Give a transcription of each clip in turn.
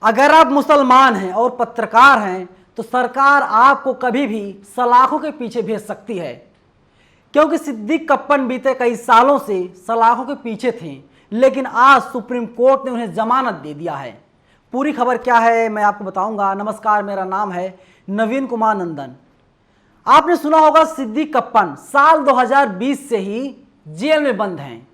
अगर आप मुसलमान हैं और पत्रकार हैं तो सरकार आपको कभी भी सलाखों के पीछे भेज सकती है, क्योंकि सिद्दीक कप्पन बीते कई सालों से सलाखों के पीछे थे, लेकिन आज सुप्रीम कोर्ट ने उन्हें जमानत दे दिया है। पूरी खबर क्या है मैं आपको बताऊंगा। नमस्कार, मेरा नाम है नवीन कुमार नंदन। आपने सुना होगा सिद्दीक कप्पन साल 2020 से ही जेल में बंद हैं।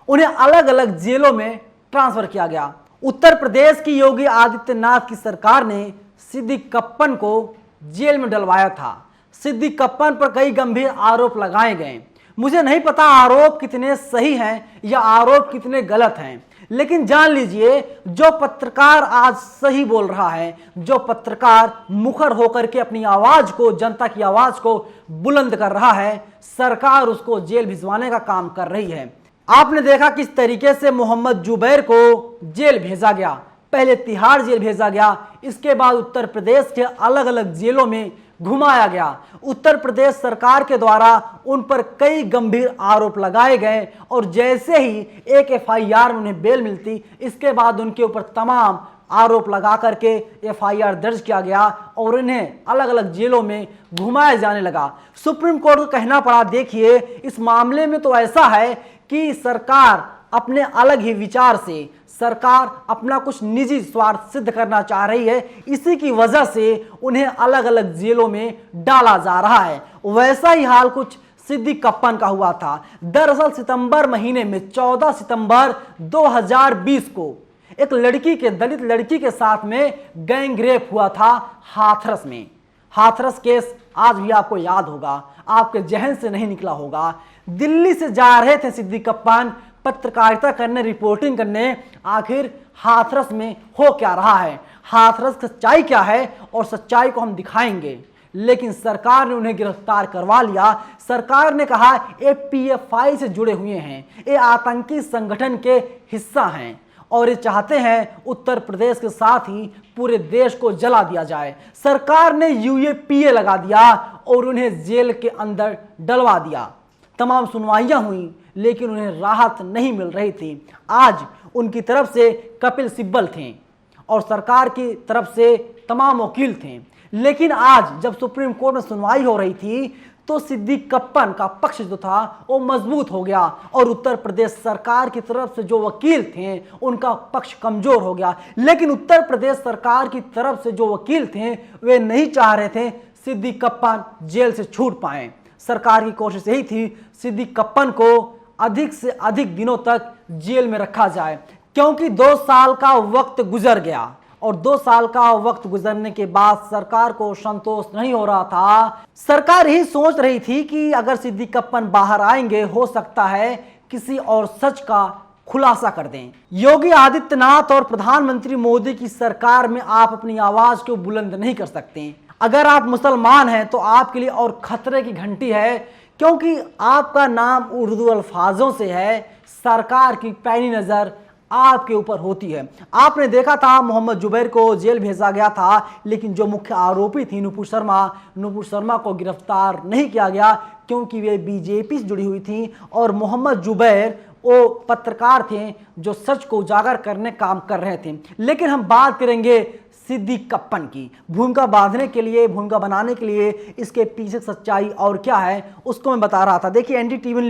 उन्हें अलग अलग जेलों में ट्रांसफर किया गया। उत्तर प्रदेश की योगी आदित्यनाथ की सरकार ने सिद्दीक कप्पन को जेल में डलवाया था। सिद्दीक कप्पन पर कई गंभीर आरोप लगाए गए। मुझे नहीं पता आरोप कितने सही हैं या आरोप कितने गलत हैं, लेकिन जान लीजिए, जो पत्रकार आज सही बोल रहा है, जो पत्रकार मुखर होकर के अपनी आवाज को, जनता की आवाज को बुलंद कर रहा है, सरकार उसको जेल भिजवाने का काम कर रही है। आपने देखा किस तरीके से मोहम्मद जुबैर को जेल भेजा गया। पहले तिहाड़ जेल भेजा गया, इसके बाद उत्तर प्रदेश के अलग अलग जेलों में घुमाया गया। उत्तर प्रदेश सरकार के द्वारा उन पर कई गंभीर आरोप लगाए गए और जैसे ही एक एफआईआर में उन्हें बेल मिलती, इसके बाद उनके ऊपर तमाम आरोप लगा करके एफआईआर दर्ज किया गया और इन्हें अलग अलग जेलों में घुमाया जाने लगा। सुप्रीम कोर्ट को कहना पड़ा, देखिए इस मामले में तो ऐसा है कि सरकार अपने अलग ही विचार से, सरकार अपना कुछ निजी स्वार्थ सिद्ध करना चाह रही है, इसी की वजह से उन्हें अलग अलग जेलों में डाला जा रहा है। वैसा ही हाल कुछ सिद्दीक कप्पन का हुआ था। दरअसल सितंबर महीने में 14 सितंबर 2020 को एक लड़की के, दलित लड़की के साथ में गैंग रेप हुआ था हाथरस में। हाथरस केस आज भी आपको याद होगा, आपके जहन से नहीं निकला होगा। दिल्ली से जा रहे थे सिद्दीक कप्पन पत्रकारिता करने, रिपोर्टिंग करने। आखिर हाथरस में हो क्या रहा है, हाथरस सच्चाई क्या है, और सच्चाई को हम दिखाएंगे। लेकिन सरकार ने उन्हें गिरफ्तार करवा लिया। सरकार ने कहा ये पीएफआई से जुड़े हुए हैं, ये आतंकी संगठन के हिस्सा हैं और ये चाहते हैं उत्तर प्रदेश के साथ ही पूरे देश को जला दिया जाए। सरकार ने यूएपीए लगा दिया और उन्हें जेल के अंदर डलवा दिया। तमाम सुनवाइयां हुई, लेकिन उन्हें राहत नहीं मिल रही थी। आज उनकी तरफ से कपिल सिब्बल थे और सरकार की तरफ से तमाम वकील थे, लेकिन आज जब सुप्रीम कोर्ट में सुनवाई हो रही थी तो सिद्दीक कप्पन का पक्ष जो था वो मजबूत हो गया और उत्तर प्रदेश सरकार की तरफ से जो वकील थे उनका पक्ष कमजोर हो गया। लेकिन उत्तर प्रदेश सरकार की तरफ से जो वकील थे वे नहीं चाह रहे थे सिद्दीक कप्पन जेल से छूट पाए। सरकार की कोशिश यही थी सिद्दीक कप्पन को अधिक से अधिक दिनों तक जेल में रखा जाए, क्योंकि 2 साल का वक्त गुजर गया और 2 साल का वक्त गुजरने के बाद सरकार को संतोष नहीं हो रहा था। सरकार यही सोच रही थी कि अगर सिद्दीक कप्पन बाहर आएंगे, हो सकता है किसी और सच का खुलासा कर दें। योगी आदित्यनाथ और प्रधानमंत्री मोदी की सरकार में आप अपनी आवाज को बुलंद नहीं कर सकते। अगर आप मुसलमान हैं तो आपके लिए और खतरे की घंटी है, क्योंकि आपका नाम उर्दू अल्फाजों से है। सरकार की पैनी नजर आपके ऊपर होती है। आपने देखा था मोहम्मद जुबैर को जेल भेजा गया था, लेकिन जो मुख्य आरोपी थी नुपुर शर्मा को गिरफ्तार नहीं किया गया, क्योंकि वे बीजेपी से जुड़ी हुई थी और मोहम्मद जुबैर वो पत्रकार थे जो सच को उजागर करने काम कर रहे थे। लेकिन हम बात करेंगे सिद्दीक कप्पन की। भूमिका बांधने के लिए, भूमिका बनाने के लिए इसके पीछे सच्चाई और क्या है उसको मैं बता रहा था। देखिए एनडीटीवी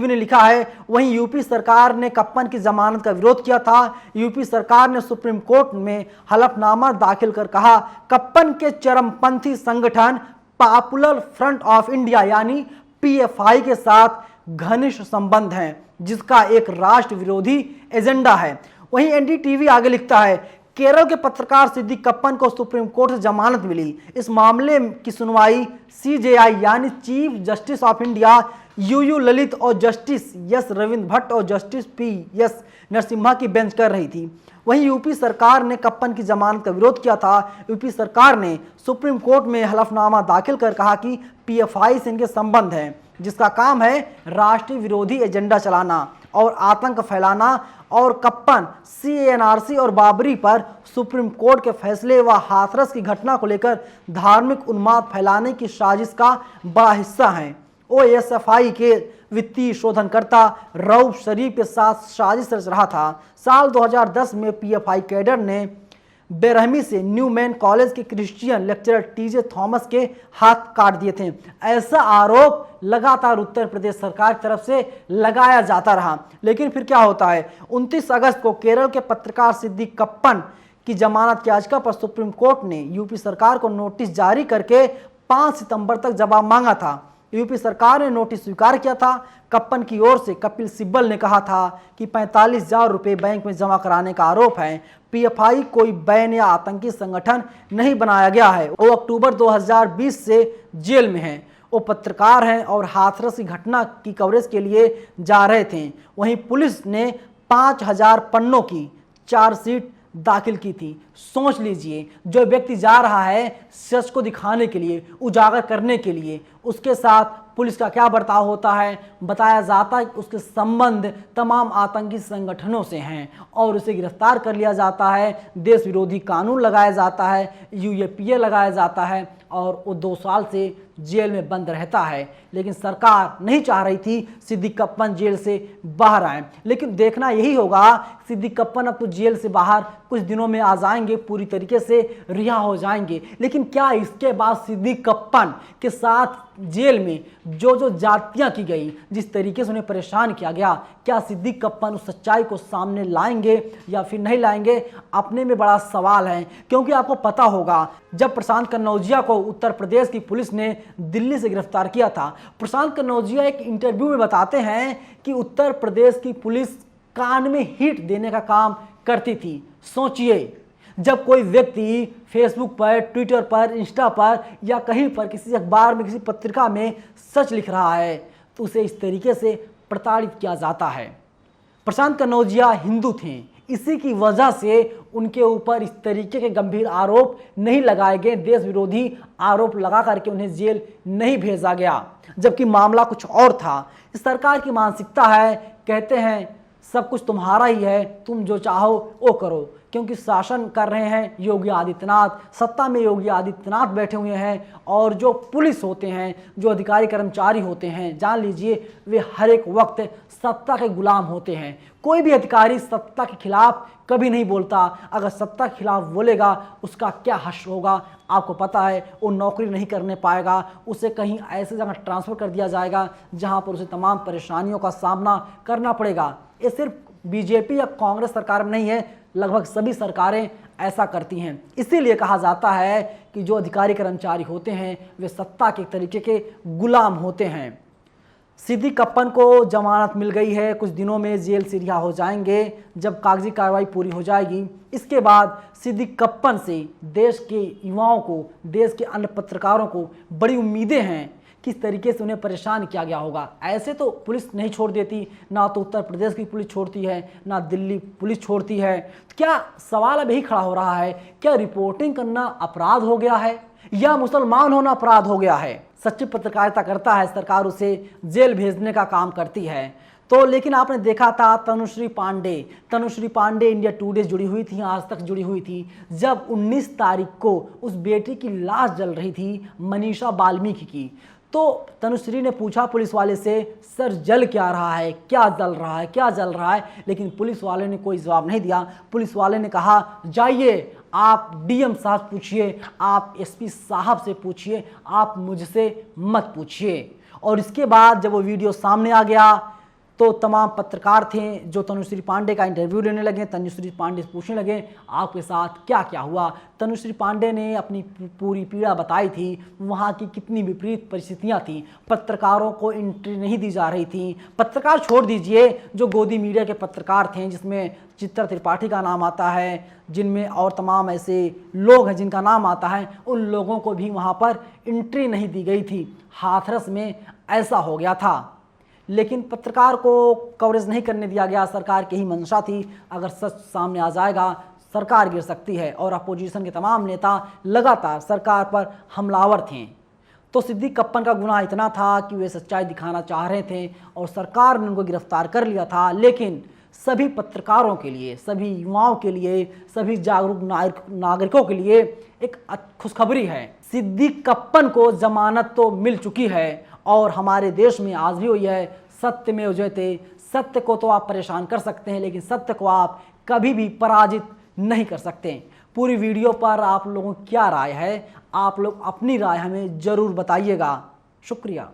ने लिखा है, वहीं यूपी सरकार ने कप्पन की जमानत का विरोध किया था। यूपी सरकार ने सुप्रीम कोर्ट में हलफनामा दाखिल कर कहा कप्पन के चरमपंथी संगठन पॉपुलर फ्रंट ऑफ इंडिया यानी पीएफआई के साथ घनिष्ठ संबंध हैं, जिसका एक राष्ट्र विरोधी एजेंडा है। वहीं एनडीटीवी आगे लिखता है, केरल के पत्रकार सिद्दीक कप्पन को सुप्रीम कोर्ट से जमानत मिली। इस मामले की सुनवाई सीजेआई यानी chief justice of India UU Lalit और जस्टिस एस रविंद्र भट्ट और जस्टिस पीएस नरसिम्हा की बेंच कर रही थी। वहीं यूपी सरकार ने कप्पन की जमानत का विरोध किया था। यूपी सरकार ने सुप्रीम कोर्ट में हलफनामा दाखिल कर कहा कि पीएफआई से इनके संबंध हैं, जिसका काम है राष्ट्रीय विरोधी एजेंडा चलाना और आतंक फैलाना, और कप्पन सीएनआरसी और बाबरी पर सुप्रीम कोर्ट के फैसले व हाथरस की घटना को लेकर धार्मिक उन्माद फैलाने की साजिश का बड़ा हिस्सा हैं। ओएसएफआई के वित्तीय शोधनकर्ता रऊफ शरीफ के साथ साजिश रच रहा था। साल 2010 में पीएफआई कैडर ने बेरहमी से न्यूमैन कॉलेज के क्रिश्चियन लेक्चरर टीजे थॉमस के हाथ काट दिए थे। ऐसा आरोप लगातार उत्तर प्रदेश सरकार की तरफ से लगाया जाता रहा। लेकिन फिर क्या होता है, 29 अगस्त को केरल के पत्रकार सिद्दीक कप्पन की जमानत याचिका पर सुप्रीम कोर्ट ने यूपी सरकार को नोटिस जारी करके 5 सितंबर तक जवाब मांगा था। यूपी सरकार ने नोटिस स्वीकार किया था। कप्पन की ओर से कपिल सिब्बल ने कहा था कि 45,000 रुपये बैंक में जमा कराने का आरोप है। पीएफआई कोई बैन या आतंकी संगठन नहीं बनाया गया है। वो अक्टूबर 2020 से जेल में हैं। वो पत्रकार हैं और हाथरस की घटना की कवरेज के लिए जा रहे थे। वहीं पुलिस ने 5,000 पन्नों की चार्जशीट दाखिल की थी। सोच लीजिए, जो व्यक्ति जा रहा है सच को दिखाने के लिए, उजागर करने के लिए, उसके साथ पुलिस का क्या बर्ताव होता है। बताया जाता है कि उसके संबंध तमाम आतंकी संगठनों से हैं और उसे गिरफ्तार कर लिया जाता है। देश विरोधी कानून लगाया जाता है, यूएपीए लगाया जाता है और वो 2 साल से जेल में बंद रहता है। लेकिन सरकार नहीं चाह रही थी सिद्दीक कप्पन जेल से बाहर आए। लेकिन देखना यही होगा, सिद्दीक कप्पन अब तो जेल से बाहर कुछ दिनों में आ जाएंगे, पूरी तरीके से रिहा हो जाएंगे। लेकिन क्या इसके बाद सिद्दीक कप्पन के साथ जेल में जो जातियां की गई, जिस तरीके से उन्हें परेशान किया गया, क्या सिद्दीक कप्पन उस सच्चाई को सामने लाएंगे या फिर नहीं लाएंगे, अपने में बड़ा सवाल है। क्योंकि आपको पता होगा, जब प्रशांत कन्नौजिया को उत्तर प्रदेश की पुलिस ने दिल्ली से गिरफ्तार किया था, प्रशांत कन्नौजिया एक इंटरव्यू में बताते हैं कि उत्तर प्रदेश की पुलिस कान में हिट देने का काम करती थी। सोचिए, जब कोई व्यक्ति फेसबुक पर, ट्विटर पर, इंस्टा पर या कहीं पर किसी अखबार में, किसी पत्रिका में सच लिख रहा है तो उसे इस तरीके से प्रताड़ित किया जाता है। प्रशांत कन्नौजिया हिंदू थे, इसी की वजह से उनके ऊपर इस तरीके के गंभीर आरोप नहीं लगाए गए, देश विरोधी आरोप लगा करके उन्हें जेल नहीं भेजा गया, जबकि मामला कुछ और था। इस सरकार की मानसिकता है, कहते हैं सब कुछ तुम्हारा ही है, तुम जो चाहो वो करो। क्योंकि शासन कर रहे हैं योगी आदित्यनाथ, सत्ता में योगी आदित्यनाथ बैठे हुए हैं और जो पुलिस होते हैं, जो अधिकारी कर्मचारी होते हैं, जान लीजिए वे हर एक वक्त सत्ता के गुलाम होते हैं। कोई भी अधिकारी सत्ता के खिलाफ कभी नहीं बोलता। अगर सत्ता के खिलाफ बोलेगा उसका क्या हश्र होगा आपको पता है। वो नौकरी नहीं करने पाएगा, उसे कहीं ऐसे जगह ट्रांसफ़र कर दिया जाएगा जहां पर उसे तमाम परेशानियों का सामना करना पड़ेगा। ये सिर्फ बीजेपी या कांग्रेस सरकार में नहीं है, लगभग सभी सरकारें ऐसा करती हैं। इसीलिए कहा जाता है कि जो अधिकारी कर्मचारी होते हैं वे सत्ता के तरीके के गुलाम होते हैं। सिद्दीक कप्पन को जमानत मिल गई है, कुछ दिनों में जेल से रिहा हो जाएंगे जब कागजी कार्रवाई पूरी हो जाएगी। इसके बाद सिद्दीक कप्पन से देश के युवाओं को, देश के अन्य पत्रकारों को बड़ी उम्मीदें हैं। किस तरीके से उन्हें परेशान किया गया होगा। ऐसे तो पुलिस नहीं छोड़ देती, ना तो उत्तर प्रदेश की पुलिस छोड़ती है, ना दिल्ली पुलिस छोड़ती है। क्या सवाल अब यही खड़ा हो रहा है, क्या रिपोर्टिंग करना अपराध हो गया है या मुसलमान होना अपराध हो गया है। सच्ची पत्रकारिता करता है सरकार, उसे जेल भेजने का काम करती है। तो लेकिन आपने देखा था तनुश्री पांडे इंडिया टुडे जुड़ी हुई थी, आज तक जुड़ी हुई थी। जब 19 तारीख को उस बेटी की लाश जल रही थी, मनीषा वाल्मीकि की, तो तनुश्री ने पूछा पुलिस वाले से, सर जल क्या रहा है, क्या जल रहा है, क्या जल रहा है। लेकिन पुलिस वाले ने कोई जवाब नहीं दिया। पुलिस वाले ने कहा जाइए आप डीएम साहब पूछिए, आप एसपी साहब से पूछिए, आप मुझसे मत पूछिए। और इसके बाद जब वो वीडियो सामने आ गया तो तमाम पत्रकार थे जो तनुश्री पांडे का इंटरव्यू लेने लगे। तनुश्री पांडे से पूछने लगे आपके साथ क्या क्या हुआ। तनुश्री पांडे ने अपनी पूरी पीड़ा बताई थी, वहाँ की कितनी विपरीत परिस्थितियाँ थीं, पत्रकारों को एंट्री नहीं दी जा रही थी। पत्रकार छोड़ दीजिए, जो गोदी मीडिया के पत्रकार थे जिसमें चित्रा त्रिपाठी का नाम आता है, जिनमें और तमाम ऐसे लोग हैं जिनका नाम आता है, उन लोगों को भी वहाँ पर एंट्री नहीं दी गई थी। हाथरस में ऐसा हो गया था। लेकिन पत्रकार को कवरेज नहीं करने दिया गया। सरकार की ही मंशा थी, अगर सच सामने आ जाएगा सरकार गिर सकती है। और अपोजिशन के तमाम नेता लगातार सरकार पर हमलावर थे। तो सिद्दीक कप्पन का गुनाह इतना था कि वे सच्चाई दिखाना चाह रहे थे और सरकार ने उनको गिरफ्तार कर लिया था। लेकिन सभी पत्रकारों के लिए, सभी युवाओं के लिए, सभी जागरूक नागरिकों के लिए एक खुशखबरी है। सिद्दीक कप्पन को जमानत तो मिल चुकी है और हमारे देश में आज भी हुई है, सत्य में जयते। सत्य को तो आप परेशान कर सकते हैं, लेकिन सत्य को आप कभी भी पराजित नहीं कर सकते। पूरी वीडियो पर आप लोगों की क्या राय है, आप लोग अपनी राय हमें ज़रूर बताइएगा। शुक्रिया।